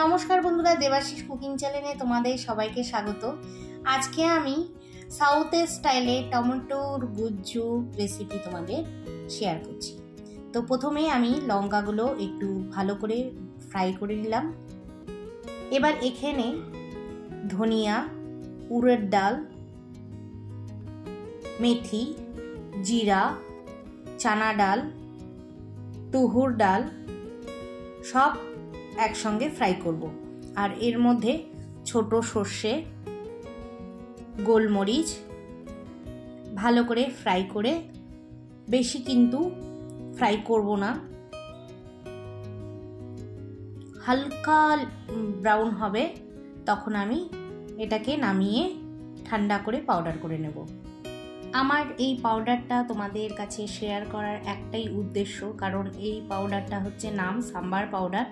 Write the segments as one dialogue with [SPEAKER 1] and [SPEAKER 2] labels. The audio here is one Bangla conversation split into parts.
[SPEAKER 1] নমস্কার বন্ধুরা, দেবাশিস কুকিং চ্যানেলে তোমাদের সবাইকে স্বাগত। আজকে আমি সাউথের স্টাইলে টমেটোর গুজ্জু রেসিপি তোমাদের শেয়ার করছি। তো প্রথমে আমি লঙ্কাগুলো একটু ভালো করে ফ্রাই করে নিলাম। এবার এখানে ধনিয়া, উড়ের ডাল, মেথি, জিরা, চানা ডাল, তুহুর ডাল সব একসঙ্গে ফ্রাই করব। আর এর মধ্যে ছোট সর্ষে, গোলমরিচ ভালো করে ফ্রাই করে, বেশি কিন্তু ফ্রাই করব না, হালকা ব্রাউন হবে তখন আমি এটাকে নামিয়ে ঠান্ডা করে পাউডার করে নেব। আমার এই পাউডারটা তোমাদের কাছে শেয়ার করার একটাই উদ্দেশ্য, কারণ এই পাউডারটা হচ্ছে নাম সাম্বার পাউডার।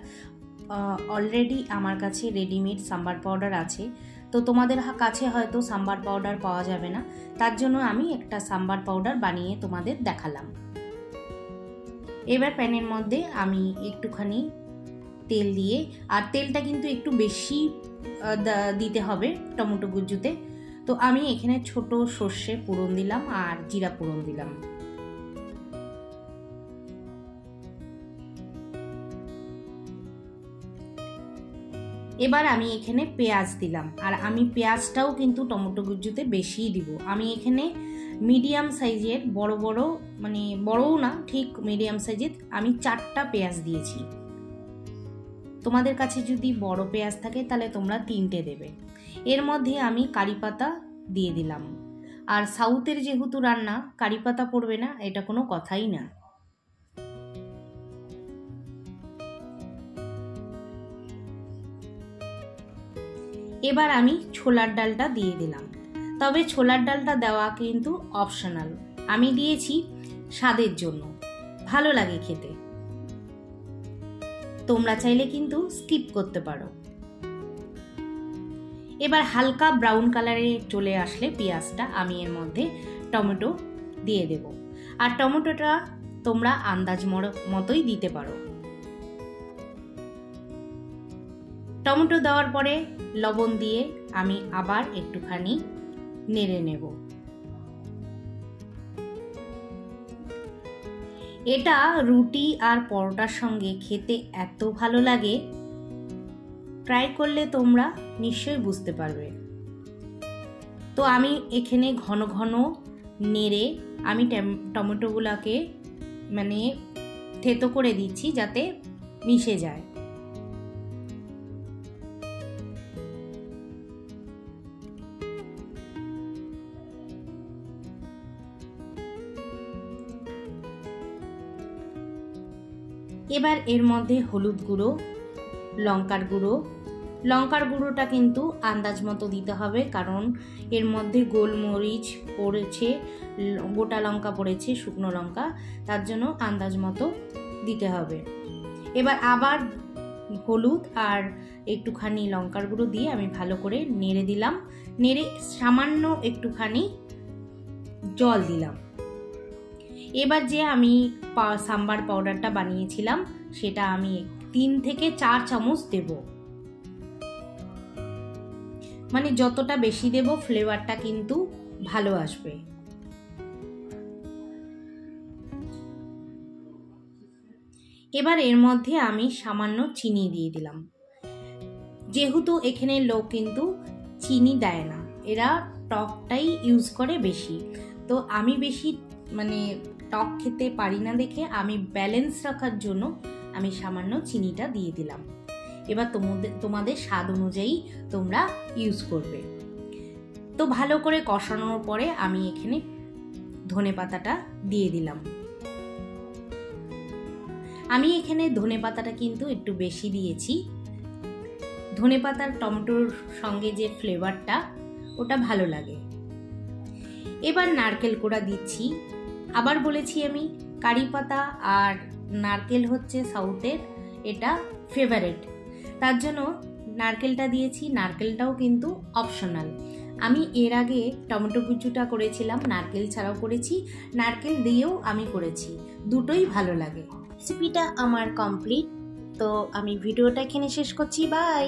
[SPEAKER 1] অলরেডি আমার কাছে রেডিমেড সাম্বার পাউডার আছে, তো তোমাদের কাছে হয়তো সাম্বার পাউডার পাওয়া যাবে না, তার জন্য আমি একটা সাম্বার পাউডার বানিয়ে তোমাদের দেখালাম। এবার প্যানের মধ্যে আমি একটুখানি তেল দিয়ে, আর তেলটা কিন্তু একটু বেশি দিতে হবে টমেটো গুজ্জুতে, তো আমি এখানে ছোট সর্ষে ফোড়ন দিলাম আর জিরা ফোড়ন দিলাম। এবার আমি এখানে পেঁয়াজ দিলাম, আর আমি পেঁয়াজটাও কিন্তু টমেটো গুজ্জুতে বেশিই দিব। আমি এখানে মিডিয়াম সাইজের বড় বড়, মানে বড়ও না ঠিক মিডিয়াম সাইজের, আমি 4টা পেঁয়াজ দিয়েছি। তোমাদের কাছে যদি বড় পেঁয়াজ থাকে তাহলে তোমরা 3টে দেবে। এর মধ্যে আমি কারি পাতা দিয়ে দিলাম, আর সাউথের যেহেতু রান্না কারি পাতা পড়বে না এটা কোনো কথাই না। এবার আমি ছোলার ডালটা দিয়ে দিলাম, তবে ছোলার ডালটা দেওয়া কিন্তু অপশনাল, আমি দিয়েছি স্বাদের জন্য, ভালো লাগে খেতে, তোমরা চাইলে কিন্তু স্কিপ করতে পারো। এবার হালকা ব্রাউন কালারে চলে আসলে পেঁয়াজটা, আমি এর মধ্যে টমেটো দিয়ে দেব, আর টমেটোটা তোমরা আন্দাজ মতোই দিতে পারো। টমেটো দেওয়ার পরে লবণ দিয়ে আমি আবার একটুখানি নেড়ে নেব। এটা রুটি আর পরোটার সঙ্গে খেতে এত ভালো লাগে, ট্রাই করলে তোমরা নিশ্চয়ই বুঝতে পারবে। তো আমি এখানে ঘন ঘন নেড়ে আমি টমেটোগুলোকে মানে থেতো করে দিচ্ছি যাতে মিশে যায়। এবার এর মধ্যে হলুদ গুঁড়ো, লঙ্কার গুঁড়োটা কিন্তু আন্দাজ মতো দিতে হবে, কারণ এর মধ্যে গোলমরিচ পড়েছে, গোটা লঙ্কা পড়েছে, শুকনো লঙ্কা, তার জন্য আন্দাজ মতো দিতে হবে। এবার আবার হলুদ আর একটুখানি লঙ্কার গুঁড়ো দিয়ে আমি ভালো করে নেড়ে দিলাম, নেড়ে সামান্য একটুখানি জল দিলাম। এবার যে আমি সাম্বার পাউডারটা বানিয়েছিলাম সেটা আমি 3 থেকে 4 চামচ দেব, মানে যতটা বেশি দেব ফ্লেভারটা কিন্তু ভালো আসবে। এবার এর মধ্যে আমি সামান্য চিনি দিয়ে দিলাম, যেহেতু এখানে লোক কিন্তু চিনি দেয় না, এরা টকটাই ইউজ করে বেশি, তো আমি বেশি মানে টক খেতে পারি না দেখে আমি ব্যালেন্স রাখার জন্য আমি সামান্য চিনিটা দিয়ে দিলাম। এবার তোমাদের স্বাদ অনুযায়ী তোমরা ইউজ করবে। তো ভালো করে কষানোর পরে আমি এখানে ধনেপাতাটা দিয়ে দিলাম। আমি এখানে ধনেপাতাটা কিন্তু একটু বেশি দিয়েছি, ধনেপাতার টমেটোর সঙ্গে যে ফ্লেভারটা ওটা ভালো লাগে। এবার নারকেল কোড়া দিচ্ছি, আবার বলেছি আমি কারি পাতা আর নারকেল হচ্ছে সাউথের এটা ফেভারিট, তার জন্য নারকেলটা দিয়েছি। নারকেলটাও কিন্তু অপশনাল, আমি এর আগে টমেটো গুজ্জুটা করেছিলাম নারকেল ছাড়াও করেছি, নারকেল দিয়েও আমি করেছি, দুটোই ভালো লাগে। রেসিপিটা আমার কমপ্লিট। তো আমি ভিডিওটা এখানে শেষ করছি, বাই।